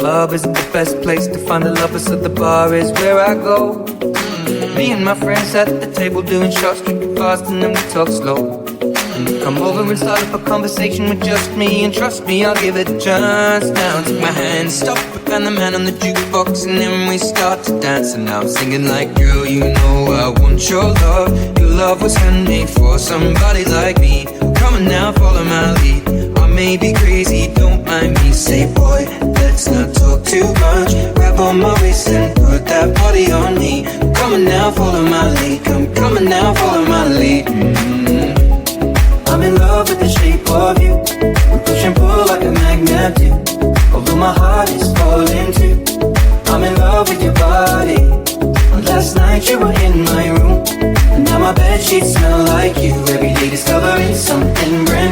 club isn't the best place to find a lover, so the bar is where I go. Me and my friends at the table doing shots, drinking fast, and then we talk slow. Come over and start up a conversation with just me, and trust me, I'll give it a chance. Now take my hand, stop, and the man on the jukebox, and then we start to dance. And now I'm singing like, girl, you know I want your love. Your love was handmade for somebody like me. Come on now, follow my lead. I may be crazy, don't mind me. Say, boy, let's not talk too much. Grab on my waist and put that body on me. Come on now, follow my lead. Come on now, follow my lead. I'm in love with the shape of you. We push and pull like a magnet do. Although my heart is falling too. I'm in love with your body. Last night you were in my room, and now my bedsheets smell like you. Every day discovering something brand